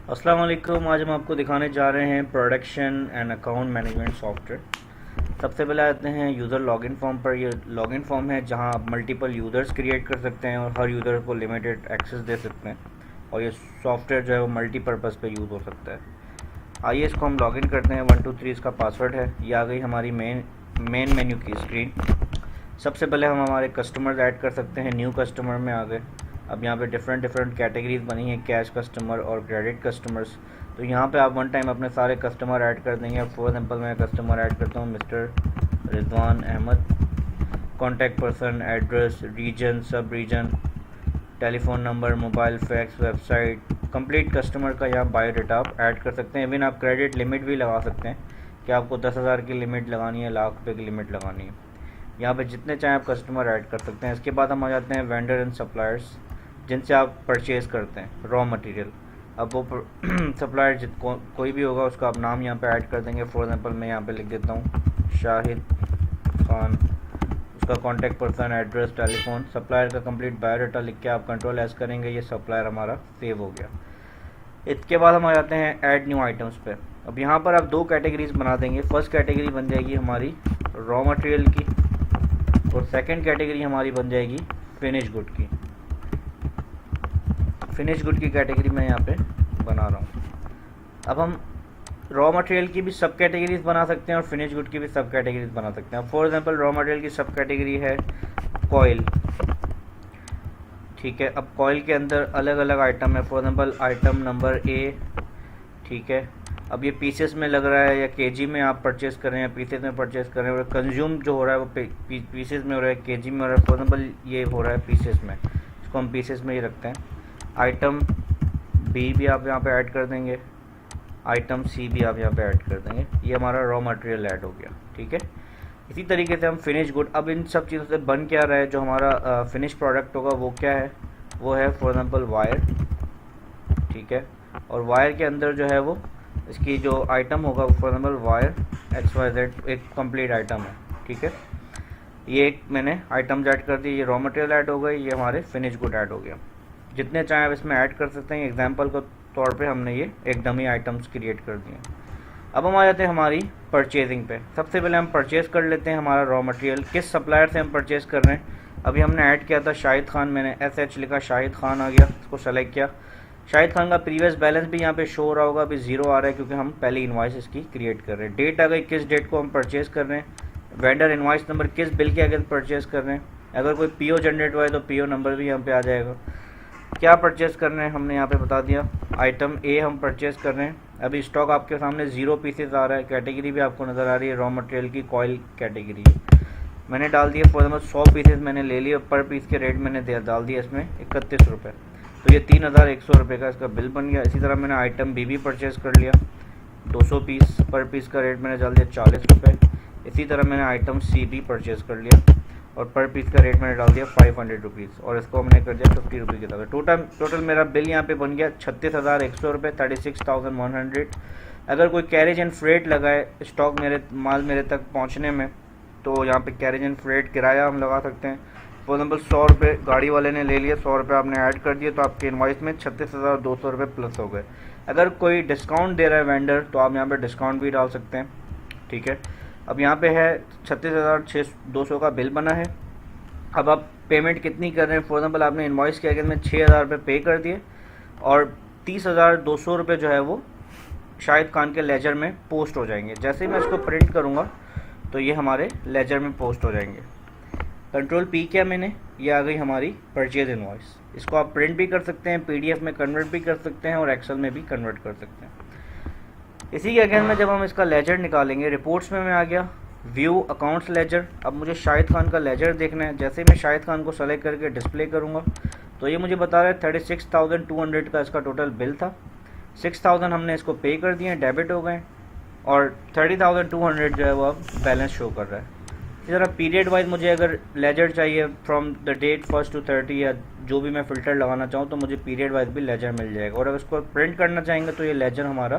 अस्सलाम वालेकुम। आज हम आपको दिखाने जा रहे हैं production and account management software. सबसे पहले आते हैं यूज़र लॉगिन फॉर्म पर। ये लॉगिन फॉर्म है जहां आप मल्टीपल यूज़र्स क्रिएट कर सकते हैं और हर यूज़र को लिमिटेड एक्सेस दे सकते हैं, और ये सॉफ्टवेयर जो है वो मल्टीपर्पज़ पे यूज़ हो सकता है। आइए इसको हम लॉगिन करते हैं। 1 2 3 इसका पासवर्ड है। ये आ गई हमारी मेन मेन्यू की स्क्रीन। सबसे पहले हम हमारे कस्टमर्स ऐड कर सकते हैं। न्यू कस्टमर में आ गए। अब यहाँ पे डिफरेंट कैटेगरीज बनी हैं, कैश कस्टमर और क्रेडिट कस्टमर्स। तो यहाँ पे आप वन टाइम अपने सारे कस्टमर ऐड कर देंगे। फॉर एग्जांपल मैं कस्टमर ऐड करता हूँ mister Rizwan Ahmed. Contact person, address, region, सब region, telephone number, mobile, fax, website, complete customer का यहाँ बायोडाटा आप ऐड कर सकते हैं। इवन आप क्रेडिट लिमिट भी लगा सकते हैं कि आपको 10,000 की लिमिट लगानी है, लाख रुपये की लिमिट लगानी है। यहाँ पे जितने चाहें आप कस्टमर ऐड कर सकते हैं। इसके बाद हम आ जाते हैं वेंडर एंड सप्लायर्स, जिनसे आप परचेज़ करते हैं रॉ मटेरियल। अब वो सप्लायर कोई भी होगा उसका आप नाम यहाँ पे ऐड कर देंगे। फॉर एग्जांपल मैं यहाँ पे लिख देता हूँ शाहिद खान। उसका contact person, address, telephone, supplier का कंप्लीट बायोडाटा लिख के आप कंट्रोल एस करेंगे। ये सप्लायर हमारा सेव हो गया। इसके बाद हम आ जाते हैं ऐड न्यू आइटम्स पे। अब यहाँ पर आप दो कैटेगरीज बना देंगे। फर्स्ट कैटेगरी बन जाएगी हमारी रॉ मटेरियल की और सेकंड कैटेगरी हमारी बन जाएगी फिनिश गुड की। फिनिश गुड की कैटेगरी मैं यहाँ पे बना रहा हूँ। अब हम रॉ मटेरियल की भी सब कैटेगरीज बना सकते हैं और फिनिश गुड की भी सब कैटेगरीज बना सकते हैं। फॉर एग्जांपल रॉ मटेरियल की सब कैटेगरी है कॉयल, ठीक है। अब कॉयल के अंदर अलग अलग आइटम है। For example item number A, ठीक है। अब ये पीसेस में लग रहा है या केजी में आप परचेस कर रहे हैं, पीसेस में परचेस कर रहे हैं, और कंज्यूम जो हो रहा है वो पीसेस में हो रहा है, केजी में हो रहा है। फॉर एग्जांपल ये हो रहा है पीसेस में, इसको हम पीसेस में ही रखते हैं। आइटम बी भी आप यहाँ पे ऐड कर देंगे, आइटम सी भी आप यहाँ पे ऐड कर देंगे। ये हमारा रॉ मटेरियल ऐड हो गया, ठीक है। इसी तरीके से हम फिनिश गुड। अब इन सब चीज़ों से बन क्या रहा है, जो हमारा फिनिश प्रोडक्ट होगा वो क्या है, वो है फॉर एग्जांपल वायर, ठीक है। और वायर के अंदर जो है वो इसकी जो आइटम होगा वो फॉर एग्जांपल वायर XYZ एक कंप्लीट आइटम है, ठीक है। ये एक मैंने आइटम्स ऐड कर दी, ये रॉ मटेरियल ऐड हो गई, ये हमारे फिनिश गुड ऐड हो गया। जितने चाहें आप इसमें ऐड कर सकते हैं। एग्जाम्पल के तौर पे हमने ये एक डमी आइटम्स क्रिएट कर दिए। अब हम आ जाते हैं हमारी परचेजिंग पे। सबसे पहले हम परचेज कर लेते हैं हमारा रॉ मटेरियल, किस सप्लायर से हम परचेज कर रहे हैं। अभी हमने ऐड किया था शाहिद खान, मैंने SH लिखा, शाहिद खान आ गया, इसको सेलेक्ट किया। शाहिद खान का प्रीवियस बैलेंस भी यहाँ पे शो हो रहा होगा, अभी 0 आ रहा है क्योंकि हम पहली इन्वाइस इसकी क्रिएट कर रहे हैं। डेट आ गई, किस डेट को हम परचेज कर रहे हैं। वेंडर इन्वाइस नंबर, किस बिल के अगेंस्ट परचेज कर रहे हैं। अगर कोई PO जनरेट हुआ है तो PO नंबर भी यहाँ पे आ जाएगा। क्या परचेस कर रहे हैं हमने यहाँ पे बता दिया। आइटम ए हम परचेस कर रहे हैं। अभी स्टॉक आपके सामने 0 पीसेस आ रहा है। कैटेगरी भी आपको नज़र आ रही है, रॉ मटेरियल की कॉयल कैटेगरी मैंने डाल दिया। फॉर एग्जाम्पल 100 पीसेस मैंने ले लिए, पर पीस के रेट मैंने डाल दिया इसमें 31 रुपये। तो ये 3,100 रुपये का इसका बिल बन गया। इसी तरह मैंने आइटम बी भी परचेस कर लिया, 200 पीस, पर पीस का रेट मैंने डाल दिया 40 रुपये। इसी तरह मैंने आइटम सी भी परचेस कर लिया और पर पीस का रेट मैंने डाल दिया 500 रुपीज़, और इसको हमने कर दिया 50 रुपये की तरह। टोटल मेरा बिल यहाँ पे बन गया 36,100 रुपये, 36,100। अगर कोई कैरेज एंड फ्रेट लगा है स्टॉक माल मेरे तक पहुँचने में, तो यहाँ पे कैरेज एंड फ्रेट किराया हम लगा सकते हैं। फॉर एग्जाम्पल 100 रुपये गाड़ी वाले ने ले लिए, 100 रुपये आपने ऐड कर दिए, तो आपके इन्वाइस में 36,200 रुपये प्लस हो गए। अगर कोई डिस्काउंट दे रहा है वेंडर, तो आप यहाँ पे डिस्काउंट भी डाल सकते हैं, ठीक है। अब यहाँ पे है 36,200 का बिल बना है। अब आप पेमेंट कितनी कर रहे हैं। फॉर एग्जाम्पल आपने इन्वाइस के अगेंस्ट में 6,000 रुपये पे कर दिए और 30,200 रुपये जो है वो शाहिद खान के लेजर में पोस्ट हो जाएंगे। जैसे ही मैं इसको प्रिंट करूँगा तो ये हमारे लेजर में पोस्ट हो जाएंगे। कंट्रोल P किया मैंने, ये आ गई हमारी परचेज इन्वाइस। इसको आप प्रिंट भी कर सकते हैं, PDF में कन्वर्ट भी कर सकते हैं और एक्सेल में भी कन्वर्ट कर सकते हैं। इसी के अगेंस्ट में जब हम इसका लेजर निकालेंगे, रिपोर्ट्स में मैं आ गया, व्यू अकाउंट्स लेजर। अब मुझे शाहिद खान का लेजर देखना है। जैसे मैं शाहिद खान को सेलेक्ट करके डिस्प्ले करूँगा तो ये मुझे बता रहा है 36,200 का इसका टोटल बिल था। 6,000 हमने इसको पे कर दिए, डेबिट हो गए, और 30,200 जो है वो अब बैलेंस शो कर रहा है। इसी तरह पीरियड वाइज मुझे अगर लेजर चाहिए फ्रॉम द डेट 1 to 30 या जो भी मैं फ़िल्टर लगाना चाहूँ, तो मुझे पीरियड वाइज भी लेजर मिल जाएगा। और अगर इसको प्रिंट करना चाहेंगे तो ये लेजर हमारा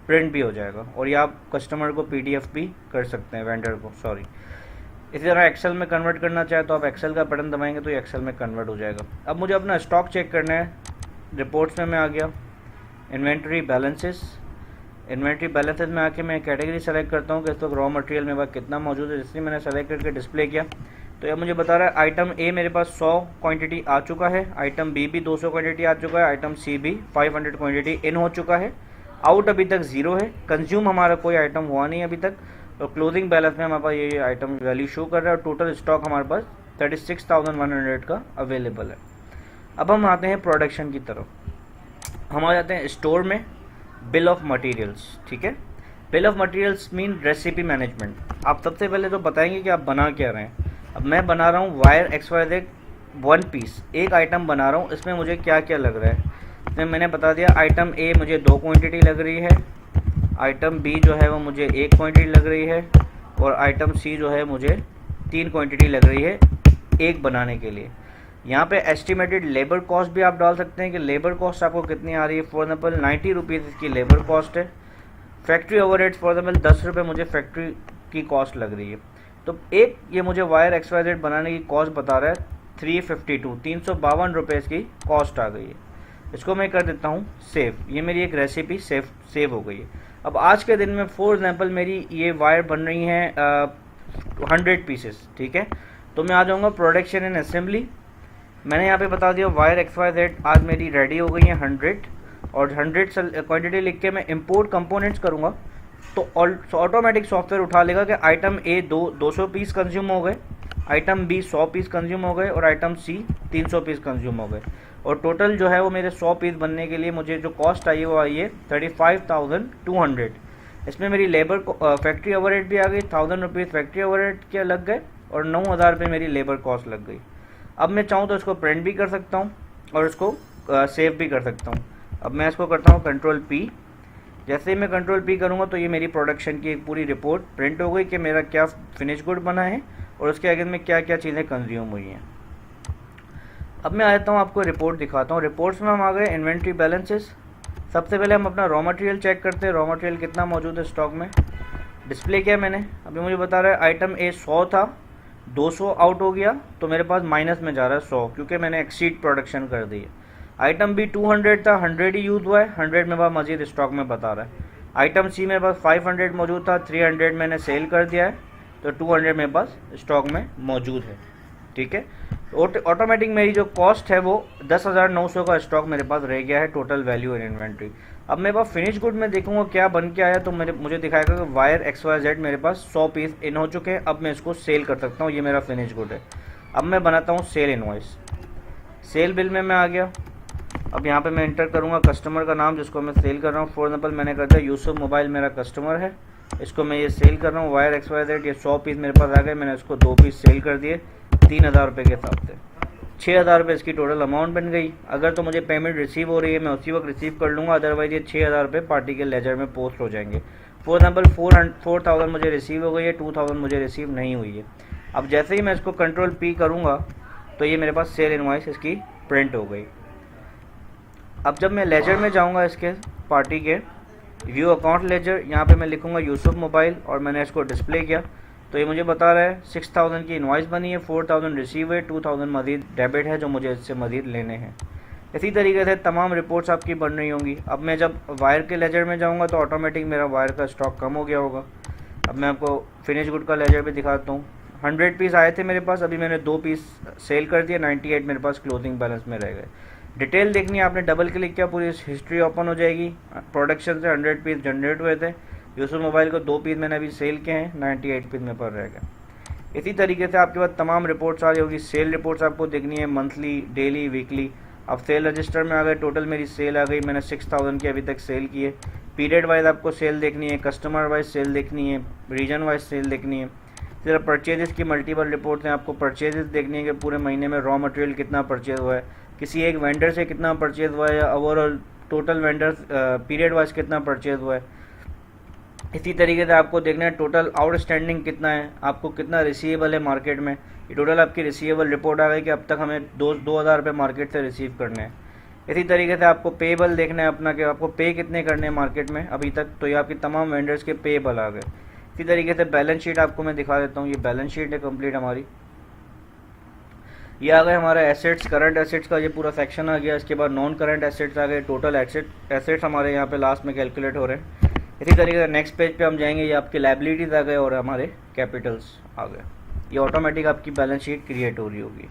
प्रिंट भी हो जाएगा, और ये आप कस्टमर को PDF भी कर सकते हैं, वेंडर को, सॉरी। इसी तरह एक्सेल में कन्वर्ट करना चाहे तो आप एक्सेल का बटन दबाएंगे तो ये एक्सेल में कन्वर्ट हो जाएगा। अब मुझे अपना स्टॉक चेक करना है। रिपोर्ट्स में मैं आ गया, इन्वेंट्री बैलेंसेस। इन्वेंट्री बैलेंसेस में आके मैं कैटेगरी सेलेक्ट करता हूँ कि इस वक्त रॉ मटेरियल मेरे पास कितना मौजूद है, जिससे मैंने सेलेक्ट करके डिस्प्ले किया तो यह मुझे बता रहा है आइटम ए मेरे पास 100 क्वांटिटी आ चुका है, आइटम बी भी 200 क्वांटिटी आ चुका है, आइटम सी भी 500 क्वांटिटी इन हो चुका है। आउट अभी तक 0 है, कंज्यूम हमारा कोई आइटम हुआ नहीं अभी तक। और क्लोजिंग बैलेंस में हमारे पास ये आइटम वैल्यू शो कर रहा है और टोटल स्टॉक हमारे पास 36,100 का अवेलेबल है। अब हम आते हैं प्रोडक्शन की तरफ। हम आ जाते हैं स्टोर में, बिल ऑफ मटेरियल्स। ठीक है, bill of materials mean recipe management. आप सबसे पहले तो बताएंगे कि आप बना क्या रहे हैं। अब मैं बना रहा हूँ वायर XYZ 1 पीस, एक आइटम बना रहा हूँ, इसमें मुझे क्या क्या लग रहा है इसमें मैंने बता दिया। आइटम ए मुझे 2 क्वांटिटी लग रही है, आइटम बी जो है वो मुझे 1 क्वांटिटी लग रही है और आइटम सी जो है मुझे 3 क्वांटिटी लग रही है एक बनाने के लिए। यहाँ पे एस्टिमेटेड लेबर कॉस्ट भी आप डाल सकते हैं कि लेबर कॉस्ट आपको कितनी आ रही है। फॉर एग्जाम्पल 90 रुपीज़ इसकी लेबर कॉस्ट है। फैक्ट्री ओवरहेड्स फॉर एग्जाम्पल 10 रुपये मुझे फैक्ट्री की कॉस्ट लग रही है। तो एक ये मुझे वायर XYZ बनाने की कॉस्ट बता रहा है 352 रुपये इसकी कॉस्ट आ गई है। इसको मैं कर देता हूँ सेव। ये मेरी एक रेसिपी सेव हो गई है। अब आज के दिन में फॉर एग्जाम्पल मेरी ये वायर बन रही है 100 पीसेस। ठीक है, तो मैं आ जाऊँगा प्रोडक्शन एंड असेंबली। मैंने यहाँ पे बता दिया वायर XYZ आज मेरी रेडी हो गई है 100 और 100 क्वांटिटी लिख के मैं इंपोर्ट कंपोनेंट्स करूँगा तो ऑटोमेटिक सॉफ्टवेयर उठा लेगा कि आइटम ए 200 पीस कंज्यूम हो गए, आइटम बी 100 पीस कंज्यूम हो गए और आइटम सी 300 पीस कंज्यूम हो गए। और टोटल जो है वो मेरे 100 पीस बनने के लिए मुझे जो कॉस्ट आई है वो आई है 35,200। इसमें मेरी लेबर फैक्ट्री ओवरहेड भी आ गई, 1000 रुपीज़ फैक्ट्री ओवरहेड के लग गए और 9,000 रुपये मेरी लेबर कॉस्ट लग गई। अब मैं चाहूँ तो इसको प्रिंट भी कर सकता हूँ और इसको सेव भी कर सकता हूँ। अब मैं इसको करता हूँ कंट्रोल P। जैसे ही मैं कंट्रोल P करूँगा तो ये मेरी प्रोडक्शन की एक पूरी रिपोर्ट प्रिंट हो गई कि मेरा क्या फिनिश गुड बना है और उसके आगे में क्या क्या चीज़ें कंज्यूम हुई हैं। अब मैं आ जाता हूँ आपको रिपोर्ट दिखाता हूँ। रिपोर्ट्स में हम आ गए इन्वेंट्री बैलेंसेस। सबसे पहले हम अपना रॉ मटेरियल चेक करते हैं, रॉ मटेरियल कितना मौजूद है स्टॉक में। डिस्प्ले किया मैंने, अभी मुझे बता रहा है आइटम ए 100 था, 200 आउट हो गया तो मेरे पास माइनस में जा रहा है 100 क्योंकि मैंने एक्सीड प्रोडक्शन कर दी है। आइटम बी 200 था, 100 ही यूज़ हुआ है, 100 मेरे पास मजीद स्टॉक में बता रहा है। आइटम सी मेरे पास 500 मौजूद था, 300 मैंने सेल कर दिया है तो 200 मेरे पास स्टॉक में मौजूद है। ठीक है, ऑटोमेटिक मेरी जो कॉस्ट है वो 10,900 का स्टॉक मेरे पास रह गया है टोटल वैल्यू इन इन्वेंट्री। अब मेरे पास फिनिश गुड में देखूंगा क्या बन के आया तो मुझे दिखाएगा कि वायर XYZ मेरे पास 100 पीस इन हो चुके हैं। अब मैं इसको सेल कर सकता हूँ, ये मेरा फिनिश गुड है। अब मैं बनाता हूँ सेल इनवॉइस। सेल बिल में मैं आ गया। अब यहाँ पे मैं इंटर करूँगा कस्टमर का नाम जिसको मैं सेल कर रहा हूँ। फॉर एग्जाम्पल मैंने कर दिया यूसुफ मोबाइल मेरा कस्टमर है, इसको मैं ये सेल कर रहा हूँ वायर XYZ। ये 100 पीस मेरे पास आ गए, मैंने इसको 2 पीस सेल कर दिए 3,000 रुपये के हिसाब से। 6,000 रुपये इसकी टोटल अमाउंट बन गई। अगर तो मुझे पेमेंट रिसीव हो रही है मैं उसी वक्त रिसीव कर लूँगा, अदरवाइज ये 6,000 रुपये पार्टी के लेजर में पोस्ट हो जाएंगे। फॉर एग्जाम्पल 4,000 मुझे रिसीव हो गई है, 2,000 मुझे रिसीव नहीं हुई है। अब जैसे ही मैं इसको कंट्रोल P करूँगा तो ये मेरे पास सेल इनवॉइस इसकी प्रिंट हो गई। अब जब मैं लेजर में जाऊँगा इसके पार्टी के व्यू अकाउंट लेजर, यहाँ पे मैं लिखूँगा यूसुफ मोबाइल और मैंने इसको डिस्प्ले किया तो ये मुझे बता रहा है 6,000 की इनवॉइस बनी है, 4,000 रिसीव है, 2,000 मज़ीद डेबिट है जो मुझे इससे मज़ीद लेने हैं। इसी तरीके से तमाम रिपोर्ट्स आपकी बन रही होंगी। अब मैं जब वायर के लेजर में जाऊँगा तो ऑटोमेटिक मेरा वायर का स्टॉक कम हो गया होगा। अब मैं आपको फिनिश गुड का लेजर भी दिखाता हूँ। 100 पीस आए थे मेरे पास, अभी मैंने 2 पीस सेल कर दिया, 98 मेरे पास क्लोजिंग बैलेंस में रह गए। डिटेल देखनी है आपने डबल क्लिक किया पूरी हिस्ट्री ओपन हो जाएगी। प्रोडक्शन से 100 पीस जनरेट हुए थे, यूसुफ मोबाइल को 2 पीस मैंने अभी सेल किए हैं, 98 पीस मेरे पास रह गए। इसी तरीके से आपके पास तमाम रिपोर्ट्स आ रही होगी। सेल रिपोर्ट्स आपको देखनी है मंथली, डेली, वीकली। अब सेल रजिस्टर में आ गए, टोटल मेरी सेल आ गई, मैंने 6,000 की अभी तक सेल की है। पीरियड वाइज आपको सेल देखनी है, कस्टमर वाइज सेल देखनी है, रीजन वाइज सेल देखनी है। फिर परचेजेस की मल्टीपल रिपोर्ट्स हैं, आपको परचेजेस देखनी है कि पूरे महीने में रॉ मटेरियल कितना परचेज हुआ है, किसी एक वेंडर से कितना परचेज हुआ है या overall total vendors period wise कितना परचेज हुआ है। इसी तरीके से आपको देखना है टोटल आउटस्टैंडिंग कितना है, आपको कितना रिसीवेबल है मार्केट में। ये टोटल आपकी रिसीवेबल रिपोर्ट आ गई कि अब तक हमें 2,000 रुपये मार्केट से रिसीव करने हैं। इसी तरीके से आपको पेबल देखना है अपना कि आपको पे कितने करने हैं मार्केट में अभी तक, तो ये आपकी तमाम वेंडर्स के पेबल आ गए। इसी तरीके से बैलेंस शीट आपको मैं दिखा देता हूँ। ये बैलेंस शीट है कंप्लीट हमारी। ये आ गए हमारा एसेट्स, करंट एसेट्स का ये पूरा सेक्शन आ गया। इसके बाद नॉन करंट एसेट्स आ गए, टोटल एसेट्स हमारे यहाँ पे लास्ट में कैलकुलेट हो रहे हैं। इसी तरीके से नेक्स्ट पेज पे हम जाएंगे, ये आपके लायबिलिटीज़ आ गए और हमारे कैपिटल्स आ गए। ये ऑटोमेटिक आपकी बैलेंस शीट क्रिएट हो रही होगी।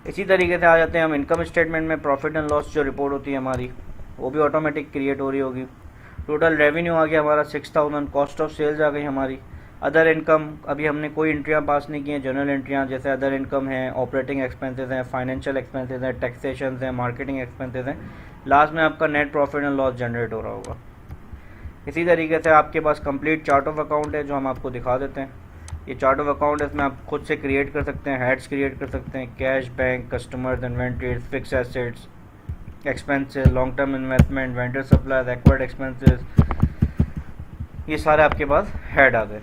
इसी तरीके से आ जाते हैं हम इनकम स्टेटमेंट में, प्रॉफिट एंड लॉस जो रिपोर्ट होती है हमारी वो भी ऑटोमेटिक क्रिएट हो रही होगी। टोटल रेवेन्यू आ गया हमारा 6000, कॉस्ट ऑफ सेल्स आ गई हमारी। अदर इनकम अभी हमने कोई एंट्रियाँ पास नहीं की हैं, जनरल एंट्रियाँ जैसे अदर इनकम है, ऑपरेटिंग एक्सपेंसेस हैं, फाइनेंशियल एक्सपेंसेस हैं, टैक्सेशन हैं, मार्केटिंग एक्सपेंसेस हैं। लास्ट में आपका net profit and loss generate हो रहा होगा। इसी तरीके से आपके पास कंप्लीट चार्ट ऑफ अकाउंट है जो हम आपको दिखा देते हैं। ये चार्ट ऑफ अकाउंट इसमें आप खुद से क्रिएट कर सकते हैं, हेड्स क्रिएट कर सकते हैं, cash, bank, customers, inventories, fix assets, expenses, long term investment, vendor supplies, acquired expenses, ये सारे आपके पास हेड आ गए।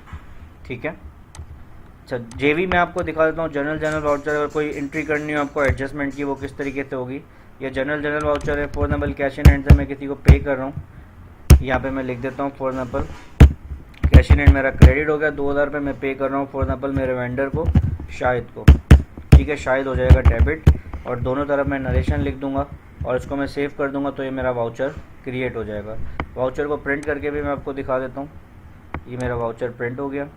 ठीक है। अच्छा, जेवी में आपको दिखा देता हूँ जनरल वाउचर। अगर कोई एंट्री करनी हो आपको एडजस्टमेंट की, वो किस तरीके से होगी। ये जनरल वाउचर है। For example cash in hand से मैं किसी को पे कर रहा हूँ, यहाँ पे मैं लिख देता हूँ for example cash in hand मेरा क्रेडिट हो गया, 2000 रुपये मैं पे कर रहा हूँ फॉर एग्जाम्पल मेरे वेंडर को, शाहिद को। ठीक है, शाहिद हो जाएगा डेबिट, और दोनों तरफ मैं नरेशन लिख दूंगा और इसको मैं सेव कर दूंगा, तो ये मेरा वाउचर क्रिएट हो जाएगा। वाउचर को प्रिंट करके भी मैं आपको दिखा देता हूँ। ये मेरा वाउचर प्रिंट हो गया।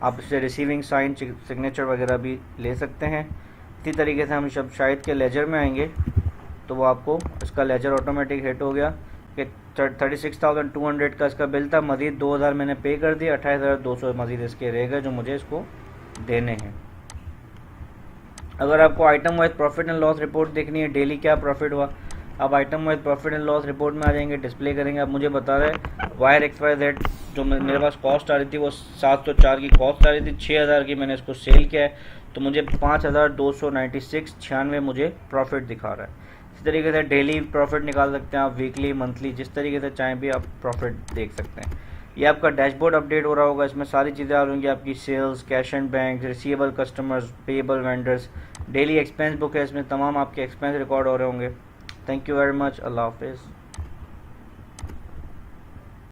आप इससे रिसीविंग साइन, सिग्नेचर वगैरह भी ले सकते हैं। इसी तरीके से हम जब शाहिद के लेजर में आएंगे तो वो आपको इसका लेजर ऑटोमेटिक हिट हो गया कि 36,200 का इसका बिल था, मज़ीद 2000 मैंने पे कर दिया, 28,200 मज़ीद इसके रह गए जो मुझे इसको देने हैं। अगर आपको item wise profit and loss report देखनी है, डेली क्या प्रॉफिट हुआ, आप item wise profit and loss report में आ जाएंगे, डिस्प्ले करेंगे। आप मुझे बता रहे हैं वायर XYZ जो मेरे पास कॉस्ट आ रही थी वो 704 की कॉस्ट आ रही थी, 6000 की मैंने इसको सेल किया है, तो मुझे 5296.96 मुझे प्रॉफिट दिखा रहा है। इस तरीके से डेली प्रॉफिट निकाल सकते हैं आप, वीकली, मंथली, जिस तरीके से चाहें भी आप प्रॉफिट देख सकते हैं। ये आपका डैशबोर्ड अपडेट हो रहा होगा, इसमें सारी चीज़ें आ रही आपकी sales, cash and bank, receivable customers, payable vendors, daily expense book है, इसमें तमाम आपके एक्सपेंस रिकॉर्ड हो रहे होंगे। Thank you very much. अल्लाह हाफिज़।